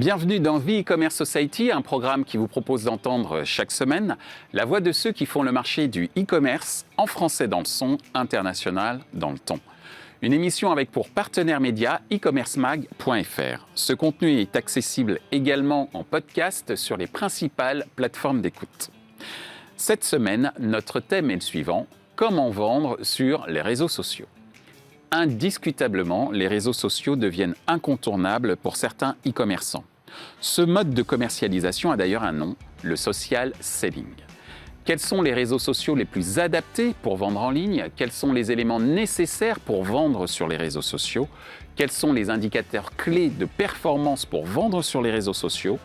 Bienvenue dans The E-Commerce Society, un programme qui vous propose d'entendre chaque semaine la voix de ceux qui font le marché du e-commerce en français dans le son, international dans le ton. Une émission avec pour partenaire média e-commercemag.fr. Ce contenu est accessible également en podcast sur les principales plateformes d'écoute. Cette semaine, notre thème est le suivant: comment vendre sur les réseaux sociaux. Indiscutablement, les réseaux sociaux deviennent incontournables pour certains e-commerçants. Ce mode de commercialisation a d'ailleurs un nom, le social selling. Quels sont les réseaux sociaux les plus adaptés pour vendre en ligne? Quels sont les éléments nécessaires pour vendre sur les réseaux sociaux? Quels sont les indicateurs clés de performance pour vendre sur les réseaux sociaux?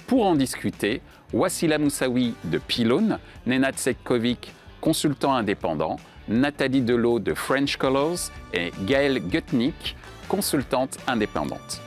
Pour en discuter, Wassila Moussaoui de Pylone, Nenad Setkovic, consultant indépendant, Nathalie Delot de French Colors et Gaëlle Gutnick, consultante indépendante.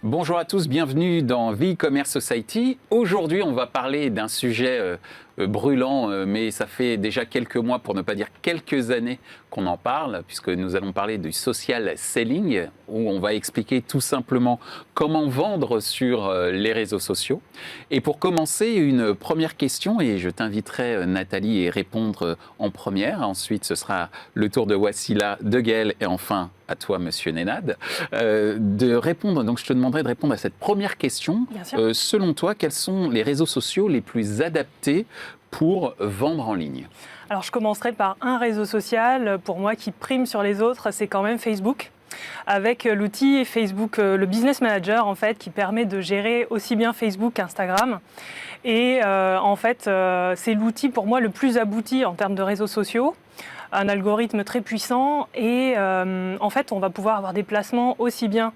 Bonjour à tous, bienvenue dans The E-Commerce Society. Aujourd'hui, on va parler d'un sujet brûlant, mais ça fait déjà quelques mois, pour ne pas dire quelques années, qu'on en parle, puisque nous allons parler du social selling, où on va expliquer tout simplement comment vendre sur les réseaux sociaux. Et pour commencer, une première question, et je t'inviterai Nathalie à répondre en première. Ensuite, ce sera le tour de Wassila, de Gaëlle, et enfin à toi, Monsieur Nenad, de répondre. Donc, je te demanderai de répondre à cette première question. Selon toi, quels sont les réseaux sociaux les plus adaptés pour vendre en ligne? Alors, je commencerai par un réseau social, pour moi, qui prime sur les autres, c'est quand même Facebook. Avec l'outil Facebook, le Business Manager, en fait, qui permet de gérer aussi bien Facebook qu'Instagram. Et en fait, c'est l'outil pour moi le plus abouti en termes de réseaux sociaux. Un algorithme très puissant et en fait on va pouvoir avoir des placements aussi bien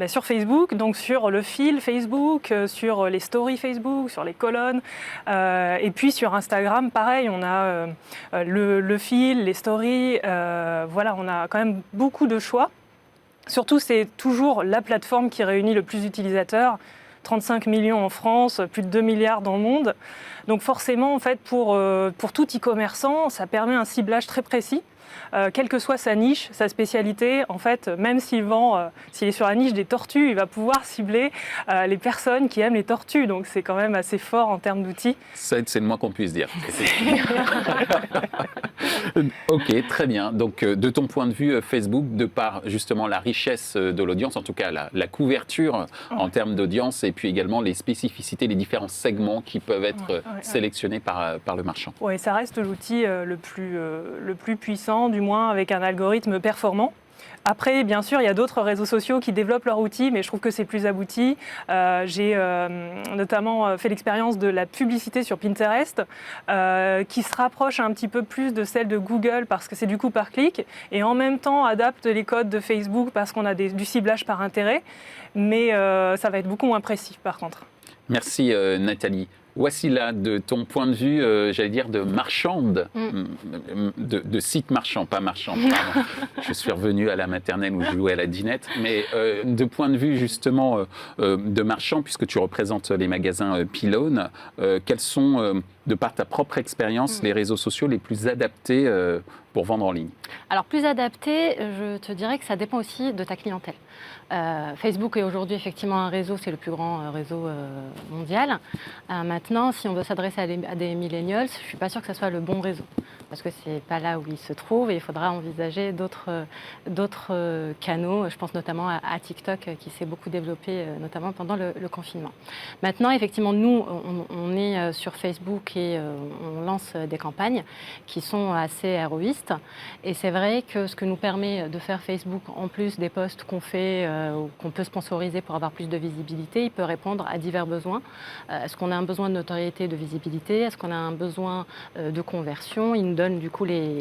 sur Facebook, donc sur le fil Facebook, sur les stories Facebook, sur les colonnes et puis sur Instagram pareil, on a le fil, les stories, voilà, on a quand même beaucoup de choix. Surtout c'est toujours la plateforme qui réunit le plus d'utilisateurs. 35 millions en France, plus de 2 milliards dans le monde. Donc forcément, en fait, pour tout e-commerçant, ça permet un ciblage très précis. Quelle que soit sa niche, sa spécialité, en fait, même s'il est sur la niche des tortues, il va pouvoir cibler les personnes qui aiment les tortues. Donc c'est quand même assez fort en termes d'outils. C'est le moins qu'on puisse dire. Ok, très bien. Donc de ton point de vue, Facebook, de par justement la richesse de l'audience, en tout cas la couverture en termes d'audience, et puis également les spécificités, les différents segments qui peuvent être sélectionnés par le marchand. Oui, ça reste l'outil le plus puissant, du moins avec un algorithme performant. Après, bien sûr, il y a d'autres réseaux sociaux qui développent leur outil, mais je trouve que c'est plus abouti. J'ai notamment fait l'expérience de la publicité sur Pinterest, qui se rapproche un petit peu plus de celle de Google parce que c'est du coup par clic, et en même temps adapte les codes de Facebook parce qu'on a du ciblage par intérêt, mais ça va être beaucoup moins précis par contre. Merci Nathalie. Wassila, de ton point de vue, j'allais dire de marchande, de site marchand, pas marchand, pardon. Je suis revenu à la maternelle où je jouais à la dinette, mais de point de vue justement de marchand, puisque tu représentes les magasins Pylone, quels sont, de par ta propre expérience, les réseaux sociaux les plus adaptés pour vendre en ligne? Alors plus adapté, je te dirais que ça dépend aussi de ta clientèle. Facebook est aujourd'hui effectivement un réseau, c'est le plus grand réseau mondial. Maintenant, si on veut s'adresser à des millennials, je ne suis pas sûre que ce soit le bon réseau, parce que ce n'est pas là où ils se trouvent et il faudra envisager d'autres canaux. Je pense notamment à TikTok qui s'est beaucoup développé, notamment pendant le confinement. Maintenant, effectivement, nous, on est sur Facebook et on lance des campagnes qui sont assez héroïstes. Et c'est vrai que ce que nous permet de faire Facebook, en plus des posts qu'on fait, qu'on peut sponsoriser pour avoir plus de visibilité, il peut répondre à divers besoins. Est-ce qu'on a un besoin de notoriété, de visibilité? Est-ce qu'on a un besoin de conversion? Il nous donne du coup les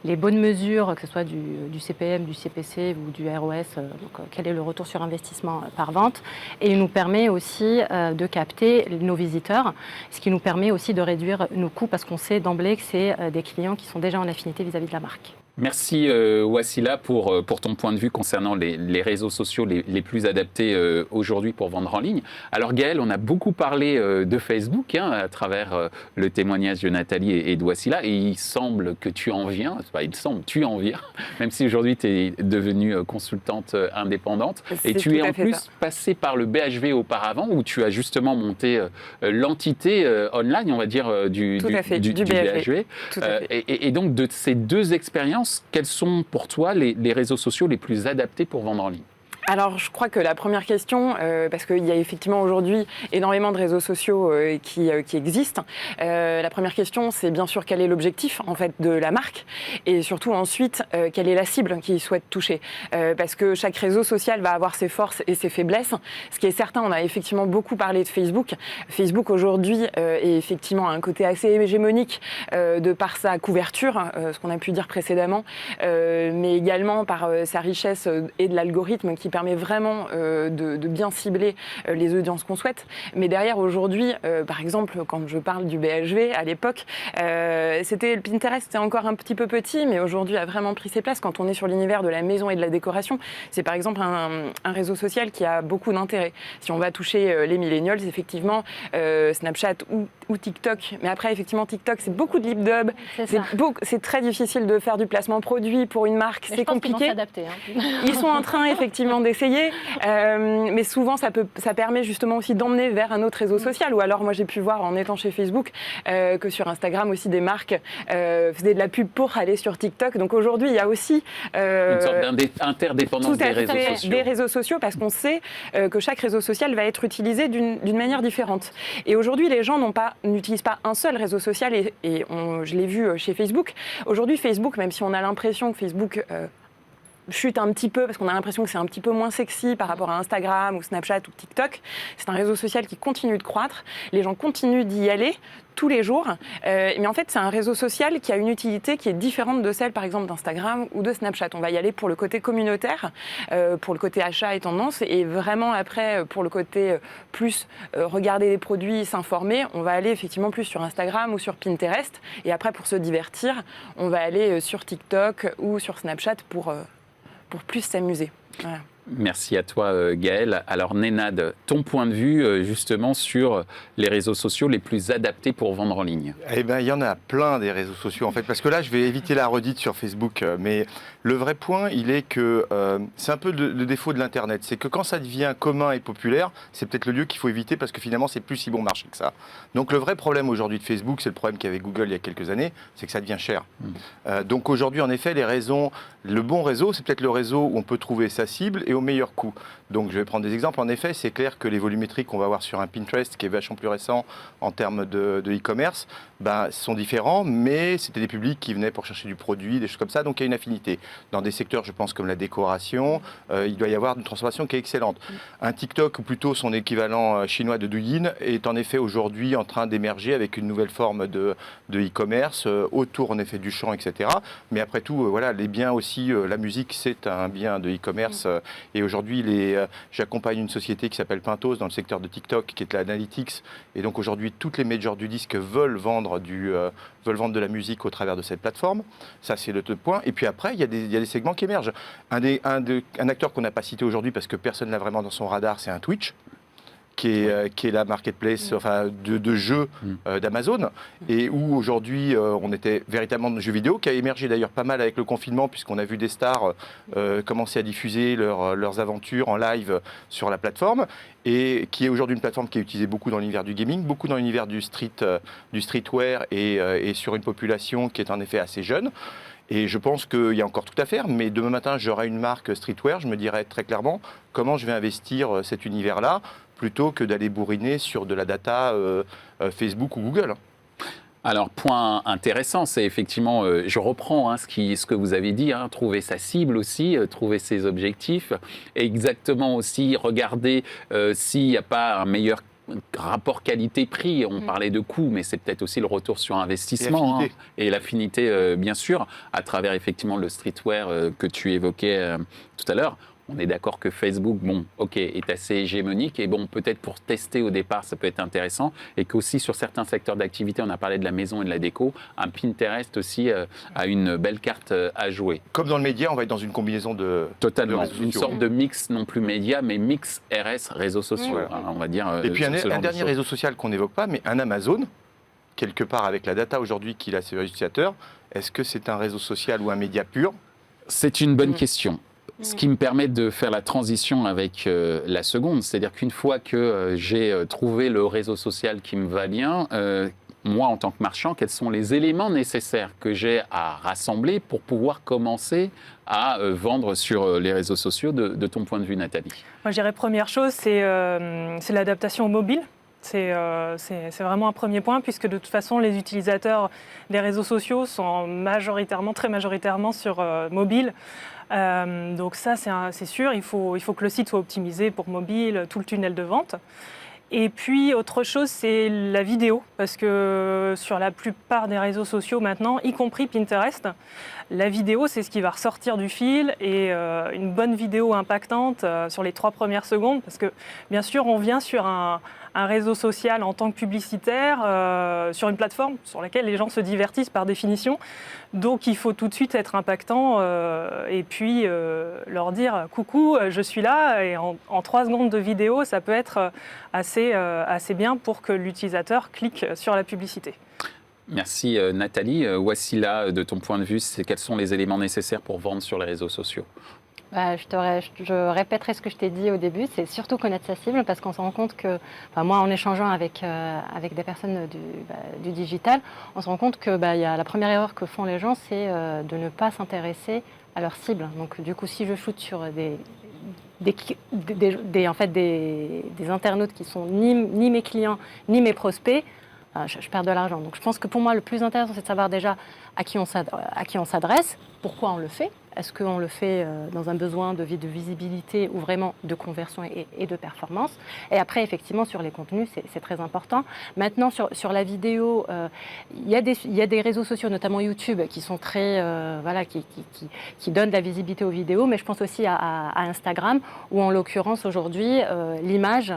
bonnes mesures, que ce soit du CPM, du CPC ou du ROS, donc quel est le retour sur investissement par vente. Et il nous permet aussi de capter nos visiteurs, ce qui nous permet aussi de réduire nos coûts parce qu'on sait d'emblée que c'est des clients qui sont déjà en affinité vis-à-vis de la marque. Merci Wassila pour ton point de vue concernant les réseaux sociaux les plus adaptés aujourd'hui pour vendre en ligne. Alors Gaël, on a beaucoup parlé de Facebook à travers le témoignage de Nathalie et de Wassila, et il semble que tu en viens, tu en viens, même si aujourd'hui tu es devenue consultante indépendante, et tu es en plus passée par le BHV auparavant, où tu as justement monté l'entité online, on va dire, du BHV. Et donc de ces deux expériences, quels sont pour toi les réseaux sociaux les plus adaptés pour vendre en ligne ? Alors, je crois que la première question, parce qu'il y a effectivement aujourd'hui énormément de réseaux sociaux qui existent, la première question, c'est bien sûr quel est l'objectif en fait de la marque, et surtout ensuite quelle est la cible qu'ils souhaitent toucher, parce que chaque réseau social va avoir ses forces et ses faiblesses. Ce qui est certain, on a effectivement beaucoup parlé de Facebook. Facebook aujourd'hui est effectivement un côté assez hégémonique de par sa couverture, ce qu'on a pu dire précédemment, mais également par sa richesse et de l'algorithme qui permet vraiment de bien cibler les audiences qu'on souhaite. Mais derrière, aujourd'hui, par exemple, quand je parle du BHV, à l'époque, le Pinterest, c'était encore un petit peu petit, mais aujourd'hui a vraiment pris ses places. Quand on est sur l'univers de la maison et de la décoration, c'est par exemple un réseau social qui a beaucoup d'intérêt. Si on va toucher les millennials, effectivement, Snapchat ou TikTok. Mais après, effectivement, TikTok, c'est beaucoup de lip dub. C'est très difficile de faire du placement produit pour une marque. C'est compliqué. Qu'ils vont s'adapter, Ils sont en train, effectivement, d'essayer, mais souvent ça permet justement aussi d'emmener vers un autre réseau social. Ou alors moi j'ai pu voir en étant chez Facebook que sur Instagram aussi des marques faisaient de la pub pour aller sur TikTok. Donc aujourd'hui il y a aussi une sorte d'interdépendance des réseaux sociaux, parce qu'on sait que chaque réseau social va être utilisé d'une manière différente. Et aujourd'hui les gens n'utilisent pas un seul réseau social, je l'ai vu chez Facebook. Aujourd'hui Facebook, même si on a l'impression que Facebook chute un petit peu, parce qu'on a l'impression que c'est un petit peu moins sexy par rapport à Instagram ou Snapchat ou TikTok. C'est un réseau social qui continue de croître. Les gens continuent d'y aller tous les jours. Mais en fait, c'est un réseau social qui a une utilité qui est différente de celle, par exemple, d'Instagram ou de Snapchat. On va y aller pour le côté communautaire, pour le côté achat et tendance, et vraiment après, pour le côté plus regarder les produits, s'informer, on va aller effectivement plus sur Instagram ou sur Pinterest. Et après, pour se divertir, on va aller sur TikTok ou sur Snapchat pour plus s'amuser. Voilà. Merci à toi Gaël. Alors Nenad, ton point de vue justement sur les réseaux sociaux les plus adaptés pour vendre en ligne? Eh bien, il y en a plein des réseaux sociaux en fait, parce que là je vais éviter la redite sur Facebook, mais le vrai point il est que c'est un peu le défaut de l'internet, c'est que quand ça devient commun et populaire, c'est peut-être le lieu qu'il faut éviter, parce que finalement c'est plus si bon marché que ça. Donc le vrai problème aujourd'hui de Facebook, c'est le problème qu'avait Google il y a quelques années, c'est que ça devient cher. Donc aujourd'hui en effet le bon réseau, c'est peut-être le réseau où on peut trouver sa cible et au meilleur coût. Donc je vais prendre des exemples. En effet, c'est clair que les volumétries qu'on va voir sur un Pinterest, qui est vachement plus récent en termes de e-commerce, sont différents, mais c'était des publics qui venaient pour chercher du produit, des choses comme ça, donc il y a une affinité. Dans des secteurs, je pense, comme la décoration, il doit y avoir une transformation qui est excellente. Un TikTok, ou plutôt son équivalent chinois de Douyin, est en effet aujourd'hui en train d'émerger avec une nouvelle forme de e-commerce, autour en effet du chant, etc. Mais après tout, voilà, les biens aussi, la musique, c'est un bien de e-commerce. Et aujourd'hui, j'accompagne une société qui s'appelle Pintos dans le secteur de TikTok, qui est l'analytics. Et donc aujourd'hui, toutes les majors du disque veulent vendre de la musique au travers de cette plateforme. Ça, c'est le point. Et puis après, il y a des segments qui émergent. Un acteur qu'on n'a pas cité aujourd'hui parce que personne ne l'a vraiment dans son radar, c'est un Twitch, qui est la marketplace de jeux d'Amazon, et où aujourd'hui on était véritablement dans le jeu vidéo, qui a émergé d'ailleurs pas mal avec le confinement, puisqu'on a vu des stars commencer à diffuser leurs aventures en live sur la plateforme, et qui est aujourd'hui une plateforme qui est utilisée beaucoup dans l'univers du gaming, beaucoup dans l'univers du streetwear, et sur une population qui est en effet assez jeune. Et je pense qu'il y a encore tout à faire, mais demain matin, j'aurai une marque streetwear, je me dirais très clairement comment je vais investir cet univers-là, plutôt que d'aller bourriner sur de la data Facebook ou Google. Alors, point intéressant, c'est effectivement, je reprends ce que vous avez dit, trouver sa cible aussi, trouver ses objectifs, et exactement aussi regarder s'il n'y a pas un meilleur rapport qualité-prix. On parlait de coût, mais c'est peut-être aussi le retour sur investissement et l'affinité, bien sûr, à travers effectivement le streetwear que tu évoquais tout à l'heure. On est d'accord que Facebook, bon, ok, est assez hégémonique et bon, peut-être pour tester au départ, ça peut être intéressant et qu'aussi sur certains secteurs d'activité, on a parlé de la maison et de la déco, un Pinterest aussi a une belle carte à jouer. Comme dans le média, on va être dans une combinaison de Totalement, réseaux une sociaux. sorte de mix non plus média, mais mix RS réseaux sociaux, Ouais. on va dire. Et puis ce un genre de dernier choses. réseau social qu'on n'évoque pas, mais un Amazon, quelque part avec la data aujourd'hui qu'il a ses utilisateurs, est-ce que c'est un réseau social ou un média pur? C'est une bonne question. Ce qui me permet de faire la transition avec la seconde, c'est-à-dire qu'une fois que j'ai trouvé le réseau social qui me va bien, moi en tant que marchand, quels sont les éléments nécessaires que j'ai à rassembler pour pouvoir commencer à vendre sur les réseaux sociaux de ton point de vue, Nathalie? Moi, je dirais première chose, c'est l'adaptation au mobile. C'est vraiment un premier point, puisque de toute façon, les utilisateurs des réseaux sociaux sont très majoritairement sur mobile. Donc ça, c'est sûr, il faut que le site soit optimisé pour mobile, tout le tunnel de vente. Et puis, autre chose, c'est la vidéo, parce que sur la plupart des réseaux sociaux maintenant, y compris Pinterest, la vidéo, c'est ce qui va ressortir du fil, et une bonne vidéo impactante sur les 3 premières secondes, parce que bien sûr, on vient sur un réseau social en tant que publicitaire, sur une plateforme sur laquelle les gens se divertissent par définition. Donc il faut tout de suite être impactant et puis leur dire « Coucou, je suis là » et en 3 secondes de vidéo, ça peut être assez bien pour que l'utilisateur clique sur la publicité. Merci Nathalie. Wassila, de ton point de vue, quels sont les éléments nécessaires pour vendre sur les réseaux sociaux? Je répéterai ce que je t'ai dit au début, c'est surtout connaître sa cible parce qu'on se rend compte que, moi en échangeant avec des personnes du digital, on se rend compte que la première erreur que font les gens, c'est de ne pas s'intéresser à leur cible. Donc du coup, si je shoote sur des internautes qui sont ni mes clients, ni mes prospects, je perds de l'argent. Donc je pense que pour moi, le plus intéressant, c'est de savoir déjà à qui on s'adresse, pourquoi on le fait. Est-ce qu'on le fait dans un besoin de visibilité ou vraiment de conversion et de performance? Et après, effectivement, sur les contenus, c'est très important. Maintenant, sur la vidéo, il y a des réseaux sociaux, notamment YouTube, qui sont très, qui donnent de la visibilité aux vidéos, mais je pense aussi à Instagram, où en l'occurrence, aujourd'hui, l'image,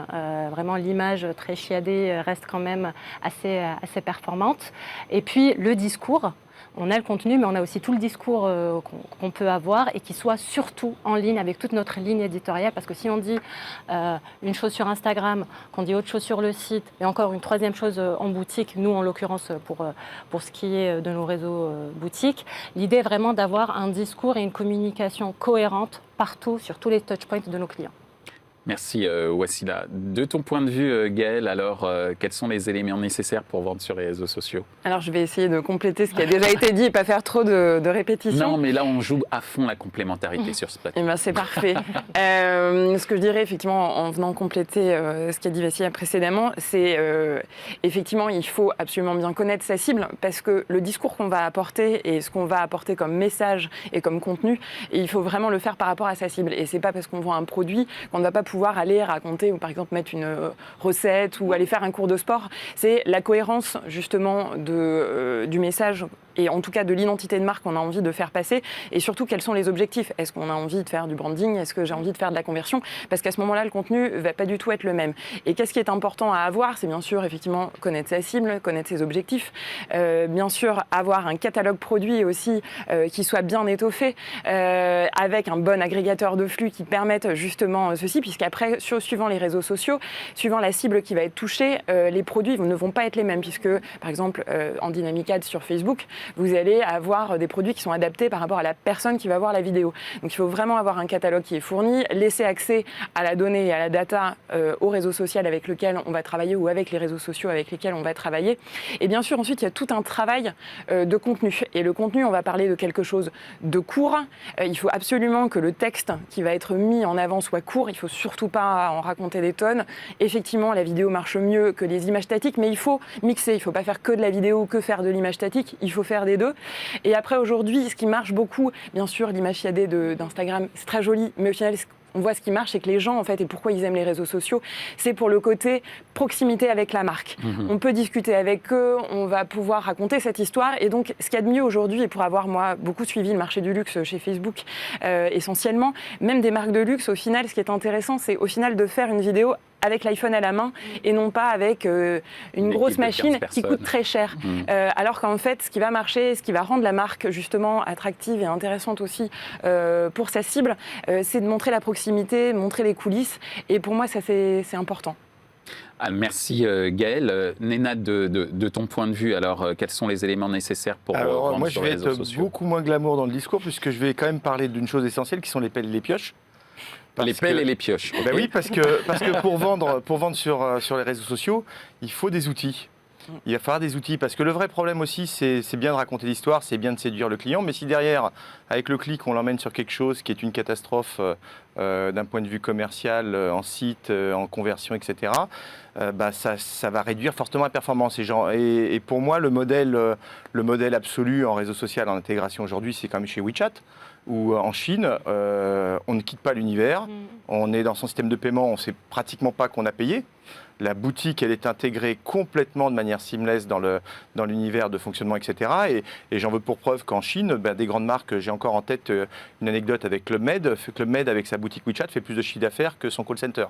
vraiment l'image très chiadée, reste quand même assez performante. Et puis, le discours. On a le contenu, mais on a aussi tout le discours qu'on peut avoir et qui soit surtout en ligne avec toute notre ligne éditoriale. Parce que si on dit une chose sur Instagram, qu'on dit autre chose sur le site, et encore une troisième chose en boutique, nous en l'occurrence pour ce qui est de nos réseaux boutiques, l'idée est vraiment d'avoir un discours et une communication cohérente partout sur tous les touchpoints de nos clients. Merci Wassila. De ton point de vue, Gaëlle, alors, quels sont les éléments nécessaires pour vendre sur les réseaux sociaux? Alors, je vais essayer de compléter ce qui a déjà été dit et pas faire trop de répétitions. Non, mais là, on joue à fond la complémentarité sur ce plateau. Eh ben, c'est parfait. Ce que je dirais, effectivement, en venant compléter ce qu'a dit Wassila précédemment, c'est effectivement, il faut absolument bien connaître sa cible parce que le discours qu'on va apporter et ce qu'on va apporter comme message et comme contenu, il faut vraiment le faire par rapport à sa cible. Et c'est pas parce qu'on vend un produit qu'on ne va pas pouvoir aller raconter ou par exemple mettre une recette ou aller faire un cours de sport. C'est la cohérence justement du message et en tout cas de l'identité de marque qu'on a envie de faire passer et surtout quels sont les objectifs. Est-ce qu'on a envie de faire du branding? Est-ce que j'ai envie de faire de la conversion? Parce qu'à ce moment-là, le contenu ne va pas du tout être le même. Et qu'est-ce qui est important à avoir? C'est bien sûr effectivement connaître sa cible, connaître ses objectifs, bien sûr avoir un catalogue produit aussi qui soit bien étoffé avec un bon agrégateur de flux qui permette justement ceci, puisqu'après, suivant les réseaux sociaux, suivant la cible qui va être touchée, les produits ne vont pas être les mêmes, puisque par exemple en Dynamic Ads sur Facebook, vous allez avoir des produits qui sont adaptés par rapport à la personne qui va voir la vidéo. Donc il faut vraiment avoir un catalogue qui est fourni, laisser accès à la donnée et à la data au réseau social avec lequel on va travailler ou avec les réseaux sociaux avec lesquels on va travailler. Et bien sûr, ensuite, il y a tout un travail de contenu. Et le contenu, on va parler de quelque chose de court. Il faut absolument que le texte qui va être mis en avant soit court. Il ne faut surtout pas en raconter des tonnes. Effectivement, la vidéo marche mieux que les images statiques, mais il faut mixer. Il ne faut pas faire que de la vidéo, que faire de l'image statique. Il faut faire des deux. Et après, aujourd'hui, ce qui marche beaucoup, bien sûr, l'image chiadée d'Instagram, c'est très joli, mais au final, on voit ce qui marche, c'est que les gens, en fait, et pourquoi ils aiment les réseaux sociaux, c'est pour le côté proximité avec la marque. On peut discuter avec eux, on va pouvoir raconter cette histoire. Et donc, ce qu'il y a de mieux aujourd'hui, et pour avoir, moi, beaucoup suivi le marché du luxe chez Facebook, essentiellement, même des marques de luxe, au final, ce qui est intéressant, c'est au final de faire une vidéo avec l'iPhone à la main et non pas avec une grosse machine qui coûte très cher. Alors qu'en fait, ce qui va marcher, ce qui va rendre la marque justement attractive et intéressante aussi pour sa cible, c'est de montrer la proximité, montrer les coulisses. Et pour moi, ça, c'est important. Ah, merci Gaël. Néna, de ton point de vue, alors quels sont les éléments nécessaires pour vendre moi, sur je les vais réseaux être sociaux? beaucoup moins glamour dans le discours puisque je vais quand même parler d'une chose essentielle qui sont les pelles et les pioches. Les pelles et les pioches. Ben oui, parce que pour vendre sur les réseaux sociaux, il faut des outils. Il va falloir des outils, parce que le vrai problème aussi, c'est bien de raconter l'histoire, c'est bien de séduire le client, mais si derrière, avec le clic, on l'emmène sur quelque chose qui est une catastrophe d'un point de vue commercial, en site, en conversion, etc., ça va réduire fortement la performance. Et pour moi, le modèle absolu en réseau social, en intégration aujourd'hui, c'est quand même chez WeChat, où en Chine, on ne quitte pas l'univers, on est dans son système de paiement, on ne sait pratiquement pas qu'on a payé. La boutique, elle est intégrée complètement de manière seamless dans l'univers de fonctionnement, etc. Et j'en veux pour preuve qu'en Chine, des grandes marques, j'ai encore en tête une anecdote avec Club Med. Club Med, avec sa boutique WeChat, fait plus de chiffre d'affaires que son call center.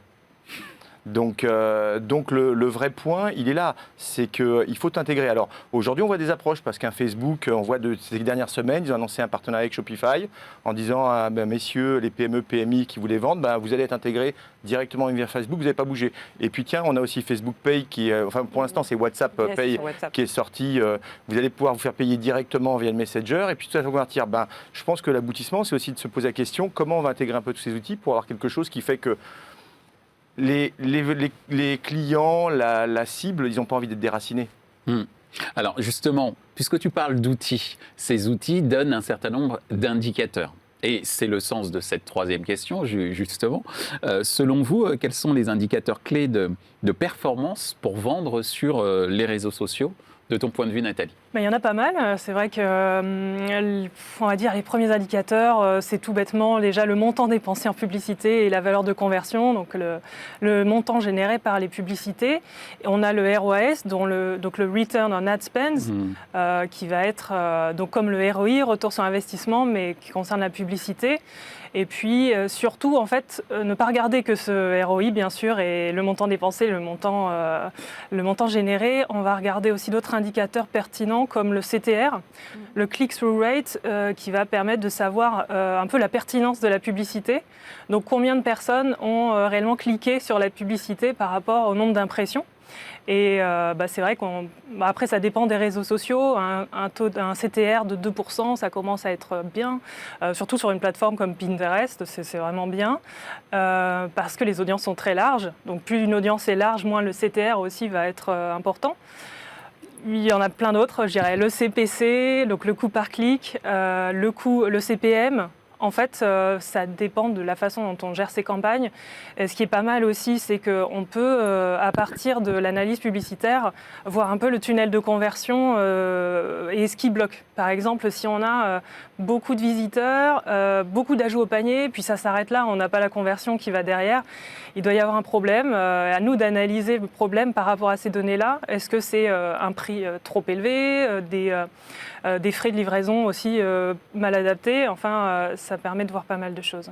Donc le vrai point, il est là, c'est qu'il faut intégrer. Alors aujourd'hui, on voit des approches parce qu'un Facebook, on voit ces dernières semaines, ils ont annoncé un partenariat avec Shopify en disant à messieurs, les PME, PMI qui voulaient vendre, vous allez être intégrés directement via Facebook, vous n'allez pas bouger. Et puis tiens, on a aussi Facebook Pay qui, pour l'instant, c'est WhatsApp Pay qui est sorti. Vous allez pouvoir vous faire payer directement via le Messenger et puis tout ça va convertir. Je pense que l'aboutissement, c'est aussi de se poser la question comment on va intégrer un peu tous ces outils pour avoir quelque chose qui fait que les clients, la cible, ils n'ont pas envie d'être déracinés. Alors justement, puisque tu parles d'outils, ces outils donnent un certain nombre d'indicateurs. Et c'est le sens de cette troisième question, justement. Selon vous, quels sont les indicateurs clés de performance pour vendre sur les réseaux sociaux, de ton point de vue, Nathalie? Il y en a pas mal. C'est vrai que, on va dire, les premiers indicateurs, c'est tout bêtement déjà le montant dépensé en publicité et la valeur de conversion, donc le montant généré par les publicités. Et on a le ROAS, donc le Return on Ad Spend, qui va être donc comme le ROI, retour sur investissement, mais qui concerne la publicité. Et puis surtout, en fait, ne pas regarder que ce ROI, bien sûr, et le montant dépensé, le montant généré. On va regarder aussi d'autres indicateurs pertinents comme le CTR, le click-through rate, qui va permettre de savoir un peu la pertinence de la publicité. Donc combien de personnes ont réellement cliqué sur la publicité par rapport au nombre d'impressions. Et c'est vrai après ça dépend des réseaux sociaux, un CTR de 2%, ça commence à être bien, surtout sur une plateforme comme Pinterest, c'est vraiment bien, parce que les audiences sont très larges, donc plus une audience est large, moins le CTR aussi va être important. Il y en a plein d'autres, je dirais le CPC, donc le coût par clic, le CPM. En fait, ça dépend de la façon dont on gère ses campagnes. Et ce qui est pas mal aussi, c'est qu'on peut, à partir de l'analyse publicitaire, voir un peu le tunnel de conversion et ce qui bloque. Par exemple, si on a beaucoup de visiteurs, beaucoup d'ajouts au panier, puis ça s'arrête là, on n'a pas la conversion qui va derrière, il doit y avoir un problème. À nous d'analyser le problème par rapport à ces données-là. Est-ce que c'est un prix trop élevé, des frais de livraison aussi mal adaptés? Enfin, ça permet de voir pas mal de choses.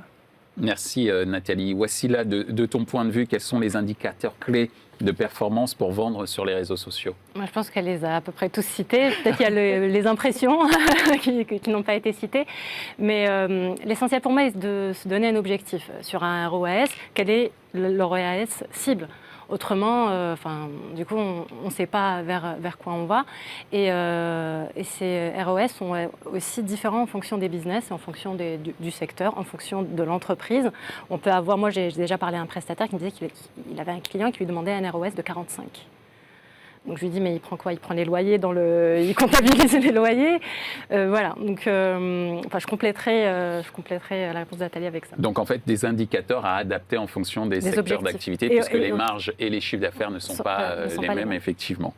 Merci Nathalie. Wassila, de ton point de vue, quels sont les indicateurs clés de performance pour vendre sur les réseaux sociaux? Moi, je pense qu'elle les a à peu près tous cités. Peut-être qu'il y a les impressions qui n'ont pas été citées. Mais l'essentiel pour moi est de se donner un objectif sur un ROAS. Quel est le ROAS cible? Autrement, du coup, on ne sait pas vers quoi on va. Et ces ROS sont aussi différents en fonction des business, en fonction du secteur, en fonction de l'entreprise. On peut avoir, moi j'ai déjà parlé à un prestataire qui me disait qu'il avait un client qui lui demandait un ROS de 45. Donc je lui dis, mais il prend quoi? Il prend les loyers il comptabilise les loyers. Voilà, donc je compléterai la réponse de Nathalie avec ça. Donc en fait, des indicateurs à adapter en fonction des secteurs d'activité, puisque les marges et les chiffres d'affaires ne sont pas les mêmes, effectivement.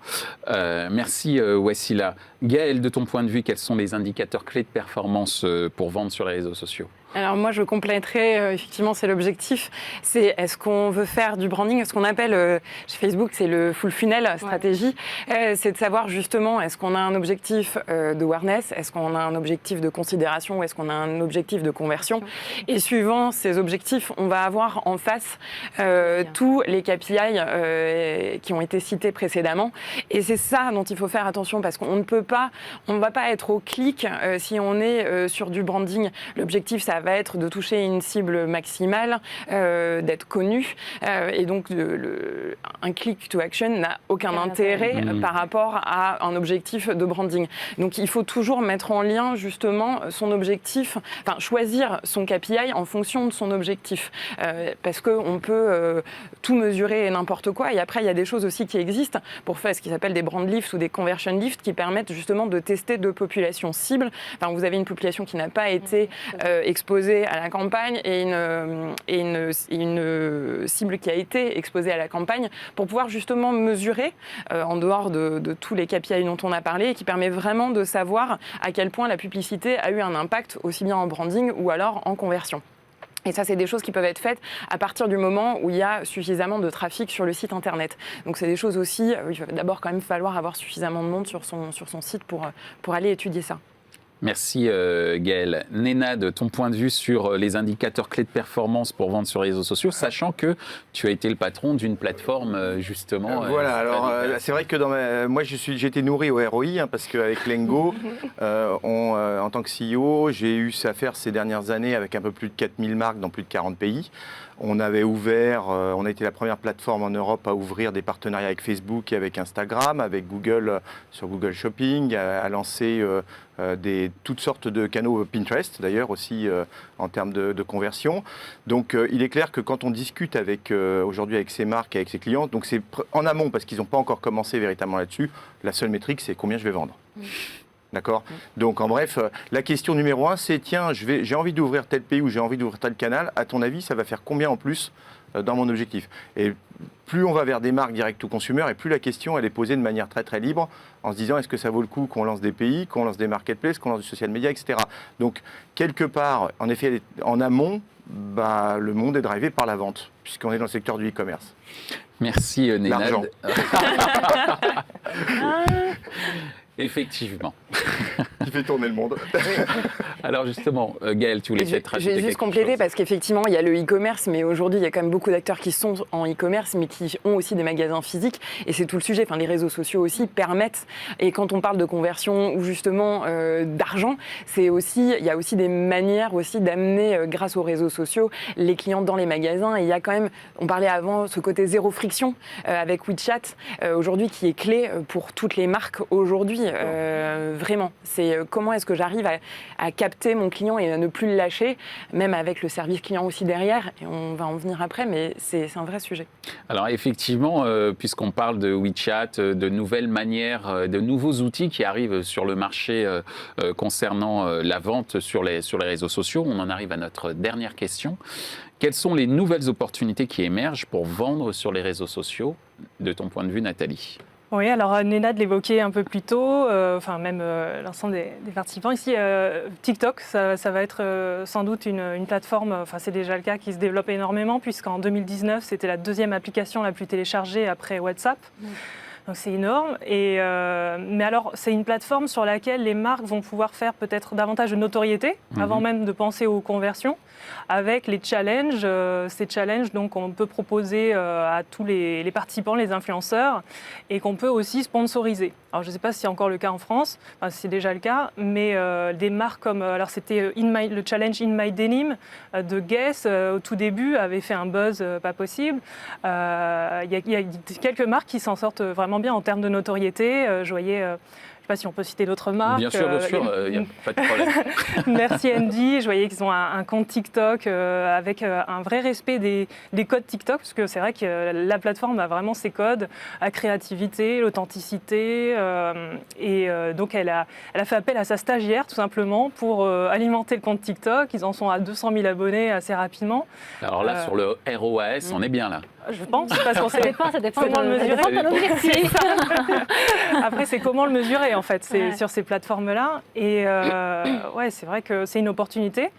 Merci Wassila. Gaël, de ton point de vue, quels sont les indicateurs clés de performance pour vendre sur les réseaux sociaux? Alors moi, je compléterai, effectivement, c'est l'objectif. C'est est-ce qu'on veut faire du branding, ce qu'on appelle chez Facebook, c'est le full funnel stratégie. C'est de savoir justement, est-ce qu'on a un objectif de awareness, est-ce qu'on a un objectif de considération ou est-ce qu'on a un objectif de conversion. Et suivant ces objectifs, on va avoir en face tous les KPI qui ont été cités précédemment. Et c'est ça dont il faut faire attention parce qu'on ne va pas être au clic si on est sur du branding. L'objectif, ça va être de toucher une cible maximale, d'être connu. Et donc, un click to action n'a aucun intérêt par rapport à un objectif de branding. Donc, il faut toujours mettre en lien justement son objectif, enfin choisir son KPI en fonction de son objectif. Parce qu'on peut tout mesurer et n'importe quoi. Et après, il y a des choses aussi qui existent pour faire ce qui s'appelle des brand lifts ou des conversion lifts qui permettent justement de tester deux populations cibles. Enfin, vous avez une population qui n'a pas été exposée à la campagne et une cible qui a été exposée à la campagne pour pouvoir justement mesurer, en dehors de tous les KPI dont on a parlé, et qui permet vraiment de savoir à quel point la publicité a eu un impact aussi bien en branding ou alors en conversion. Et ça, c'est des choses qui peuvent être faites à partir du moment où il y a suffisamment de trafic sur le site internet. Donc, c'est des choses aussi, il va d'abord quand même falloir avoir suffisamment de monde sur son site pour aller étudier ça. Merci Gaëlle. Néna, de ton point de vue sur les indicateurs clés de performance pour vendre sur les réseaux sociaux, sachant que tu as été le patron d'une plateforme justement. Voilà, alors c'est vrai que moi j'ai été nourri au ROI parce qu'avec Lengo, en tant que CEO, j'ai eu à faire ces dernières années avec un peu plus de 4000 marques dans plus de 40 pays. On avait ouvert, on a été la première plateforme en Europe à ouvrir des partenariats avec Facebook et avec Instagram, avec Google sur Google Shopping, à lancer toutes sortes de canaux Pinterest d'ailleurs aussi en termes de conversion. Donc il est clair que quand on discute aujourd'hui avec ces marques et avec ces clients, donc c'est en amont parce qu'ils n'ont pas encore commencé véritablement là-dessus, la seule métrique c'est combien je vais vendre. D'accord ? Donc, en bref, la question numéro 1, c'est tiens, j'ai envie d'ouvrir tel pays ou j'ai envie d'ouvrir tel canal. À ton avis, ça va faire combien en plus dans mon objectif ? Et plus on va vers des marques direct to consumer, et plus la question, elle est posée de manière très, très libre, en se disant est-ce que ça vaut le coup qu'on lance des pays, qu'on lance des marketplaces, qu'on lance du social media, etc. Donc, quelque part, en effet, en amont, le monde est drivé par la vente, puisqu'on est dans le secteur du e-commerce. Merci Néna. L'argent. Effectivement. Qui fait tourner le monde. Alors justement, Gaëlle, tu voulais peut-être rajouter quelque chose. Je vais juste compléter parce qu'effectivement, il y a le e-commerce, mais aujourd'hui, il y a quand même beaucoup d'acteurs qui sont en e-commerce, mais qui ont aussi des magasins physiques. Et c'est tout le sujet. Enfin, les réseaux sociaux aussi permettent. Et quand on parle de conversion ou justement d'argent, il y a aussi des manières aussi d'amener, grâce aux réseaux sociaux, les clients dans les magasins. Et il y a quand même, on parlait avant, ce côté zéro friction avec WeChat, aujourd'hui, qui est clé pour toutes les marques aujourd'hui. Vraiment, c'est comment est-ce que j'arrive à capter mon client et à ne plus le lâcher, même avec le service client aussi derrière, et on va en venir après, mais c'est un vrai sujet. Alors effectivement, puisqu'on parle de WeChat, de nouvelles manières, de nouveaux outils qui arrivent sur le marché concernant la vente sur les réseaux sociaux, on en arrive à notre dernière question. Quelles sont les nouvelles opportunités qui émergent pour vendre sur les réseaux sociaux, de ton point de vue, Nathalie ? Oui, alors Néna de l'évoquer un peu plus tôt, même l'ensemble des participants ici, TikTok, ça va être sans doute une plateforme, c'est déjà le cas, qui se développe énormément, puisqu'en 2019, c'était la deuxième application la plus téléchargée après WhatsApp. Donc c'est énorme. Mais alors, c'est une plateforme sur laquelle les marques vont pouvoir faire peut-être davantage de notoriété, avant même de penser aux conversions, avec les challenges. Ces challenges, donc, on peut proposer à tous les participants, les influenceurs, et qu'on peut aussi sponsoriser. Alors, je ne sais pas si c'est encore le cas en France, c'est déjà le cas, mais des marques comme, alors c'était le challenge In My Denim de Guess, au tout début, avait fait un buzz pas possible. Il y a quelques marques qui s'en sortent vraiment bien en termes de notoriété. Je voyais... Je ne sais pas si on peut citer d'autres marques. Bien sûr, il n'y a pas de problème. Merci Andy. Je voyais qu'ils ont un compte TikTok avec un vrai respect des codes TikTok, parce que c'est vrai que la plateforme a vraiment ses codes, la créativité, l'authenticité. Donc elle a fait appel à sa stagiaire, tout simplement, pour alimenter le compte TikTok. Ils en sont à 200 000 abonnés assez rapidement. Alors là, sur le ROAS, on est bien là. Je pense, parce qu'on Ça sait dépend comment le mesurer. ça dépend de ton objectif. Après, c'est comment le mesurer, en fait, c'est Ouais. sur ces plateformes-là. Et ouais, c'est vrai que c'est une opportunité.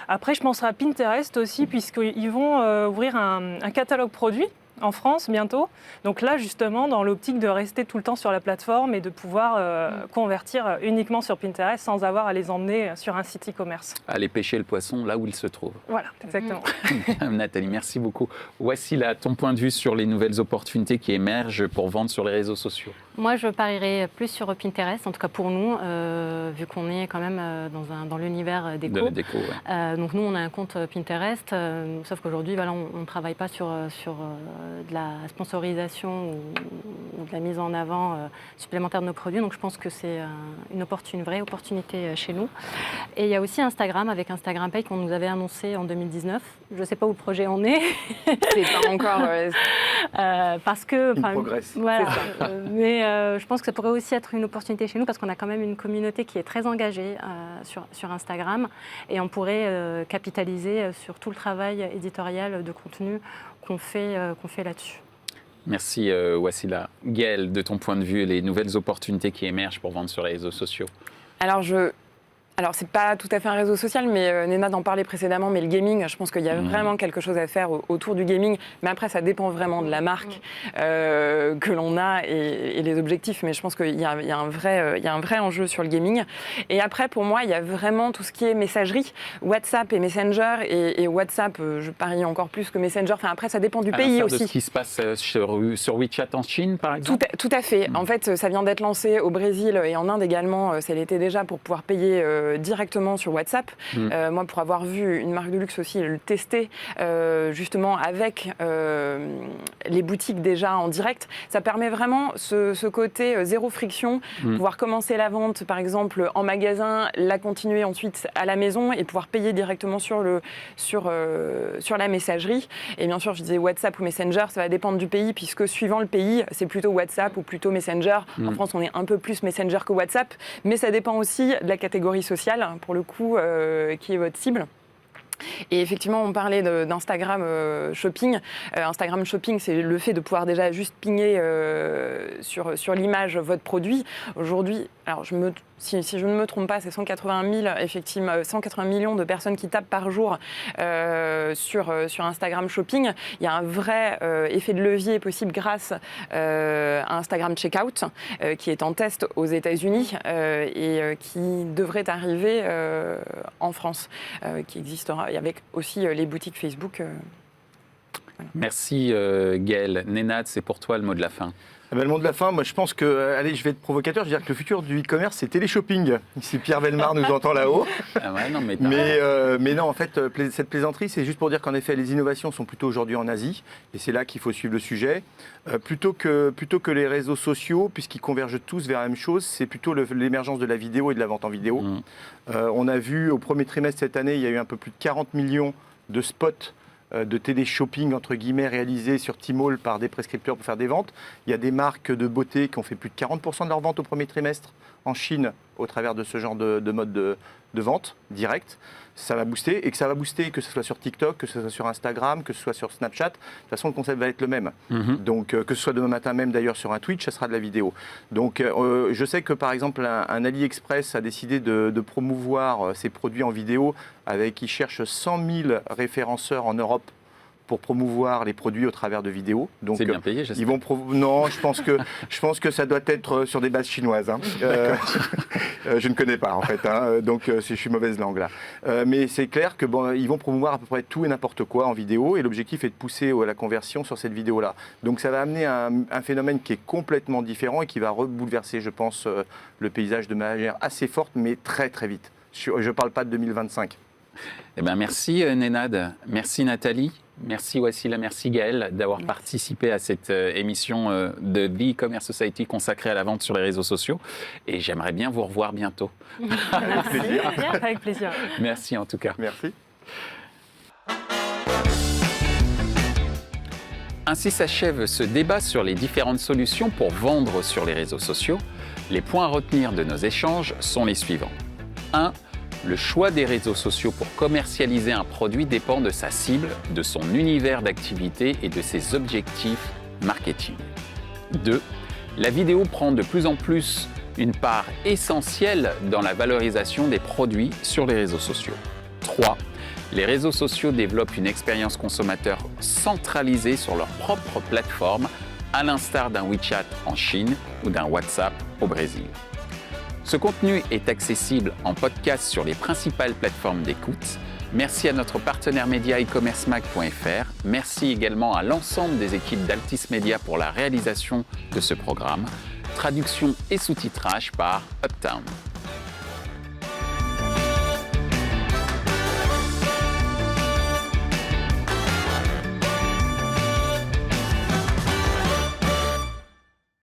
Après, je penserai à Pinterest aussi, puisqu'ils vont ouvrir un catalogue produit en France bientôt. Donc là, justement, dans l'optique de rester tout le temps sur la plateforme et de pouvoir convertir uniquement sur Pinterest sans avoir à les emmener sur un site e-commerce. Aller pêcher le poisson là où il se trouve. Voilà, exactement. Nathalie, merci beaucoup. Voici là ton point de vue sur les nouvelles opportunités qui émergent pour vendre sur les réseaux sociaux. Moi, je parierais plus sur Pinterest, en tout cas pour nous, vu qu'on est quand même dans l'univers déco. De la déco, ouais. Donc nous, on a un compte Pinterest, sauf qu'aujourd'hui, voilà, on ne travaille pas sur de la sponsorisation ou de la mise en avant supplémentaire de nos produits. Donc je pense que c'est une vraie opportunité chez nous. Et il y a aussi Instagram, avec Instagram Pay qu'on nous avait annoncé en 2019. Je ne sais pas où le projet en est. C'est pas encore. Parce que, Il progresse. Voilà. Mais je pense que ça pourrait aussi être une opportunité chez nous parce qu'on a quand même une communauté qui est très engagée sur Instagram et on pourrait capitaliser sur tout le travail éditorial de contenu qu'on fait là-dessus. Merci Wassila. Gaëlle, de ton point de vue, les nouvelles opportunités qui émergent pour vendre sur les réseaux sociaux. Alors, c'est pas tout à fait un réseau social, mais Néna en parlait précédemment, mais le gaming, je pense qu'il y a vraiment quelque chose à faire autour du gaming. Mais après, ça dépend vraiment de la marque que l'on a et les objectifs. Mais je pense qu'il y a un vrai enjeu sur le gaming. Et après, pour moi, il y a vraiment tout ce qui est messagerie, WhatsApp et Messenger. Et WhatsApp, je parie encore plus que Messenger. Enfin, après, ça dépend du pays aussi. De ce qui se passe sur WeChat en Chine, par exemple. Tout à fait. En fait, ça vient d'être lancé au Brésil et en Inde également. Ça l'était déjà pour pouvoir payer directement sur WhatsApp. Moi, pour avoir vu une marque de luxe aussi le tester justement avec les boutiques déjà en direct, ça permet vraiment ce côté zéro friction, pouvoir commencer la vente par exemple en magasin, la continuer ensuite à la maison et pouvoir payer directement sur la messagerie. Et bien sûr, je disais WhatsApp ou Messenger, ça va dépendre du pays puisque suivant le pays, c'est plutôt WhatsApp ou plutôt Messenger. En France, on est un peu plus Messenger que WhatsApp, mais ça dépend aussi de la catégorie sociale, pour le coup, qui est votre cible. Et effectivement, on parlait d'Instagram Shopping. Instagram Shopping, c'est le fait de pouvoir déjà juste pinguer sur l'image votre produit. Aujourd'hui, alors si je ne me trompe pas, c'est 180 millions de personnes qui tapent par jour sur Instagram Shopping. Il y a un vrai effet de levier possible grâce à Instagram Checkout, qui est en test aux États-Unis et qui devrait arriver en France, qui existera avec aussi les boutiques Facebook. Voilà. Merci Gaëlle. Nénad, c'est pour toi le mot de la fin. Le mot de la fin, moi je pense que, allez, je vais être provocateur, je veux dire que le futur du e-commerce, c'est téléshopping. Si Pierre Velmar nous entend là-haut. Ah ouais, non, mais non, en fait, cette plaisanterie, c'est juste pour dire qu'en effet, les innovations sont plutôt aujourd'hui en Asie, et c'est là qu'il faut suivre le sujet. Plutôt que les réseaux sociaux, puisqu'ils convergent tous vers la même chose, c'est plutôt l'émergence de la vidéo et de la vente en vidéo. On a vu au premier trimestre cette année, il y a eu un peu plus de 40 millions de spots de télé-shopping, entre guillemets, réalisés sur Tmall par des prescripteurs pour faire des ventes. Il y a des marques de beauté qui ont fait plus de 40% de leurs ventes au premier trimestre en Chine au travers de ce genre de mode de vente direct. Ça va booster, et que ça va booster, que ce soit sur TikTok, que ce soit sur Instagram, que ce soit sur Snapchat. De toute façon, le concept va être le même. Donc, que ce soit demain matin même d'ailleurs sur un Twitch, ça sera de la vidéo. Donc, je sais que par exemple, un AliExpress a décidé de promouvoir ses produits en vidéo il cherche 100 000 référenceurs en Europe pour promouvoir les produits au travers de vidéos. Donc, c'est bien payé, j'espère. Non, je pense que ça doit être sur des bases chinoises. Je ne connais pas en fait, donc je suis mauvaise langue là. Mais c'est clair que ils vont promouvoir à peu près tout et n'importe quoi en vidéo, et l'objectif est de pousser la conversion sur cette vidéo-là. Donc ça va amener un phénomène qui est complètement différent et qui va rebouleverser, je pense, le paysage de manière assez forte, mais très très vite. Je ne parle pas de 2025. Eh ben, merci Nénad, merci Nathalie. Merci Wassila, merci Gaëlle d'avoir participé à cette émission de The E-Commerce Society consacrée à la vente sur les réseaux sociaux. Et j'aimerais bien vous revoir bientôt. Avec plaisir. Merci en tout cas. Merci. Ainsi s'achève ce débat sur les différentes solutions pour vendre sur les réseaux sociaux. Les points à retenir de nos échanges sont les suivants. 1. Le choix des réseaux sociaux pour commercialiser un produit dépend de sa cible, de son univers d'activité et de ses objectifs marketing. 2. La vidéo prend de plus en plus une part essentielle dans la valorisation des produits sur les réseaux sociaux. 3. Les réseaux sociaux développent une expérience consommateur centralisée sur leur propre plateforme, à l'instar d'un WeChat en Chine ou d'un WhatsApp au Brésil. Ce contenu est accessible en podcast sur les principales plateformes d'écoute. Merci à notre partenaire média e-commercemag.fr. Merci également à l'ensemble des équipes d'Altis Media pour la réalisation de ce programme. Traduction et sous-titrage par Uptown.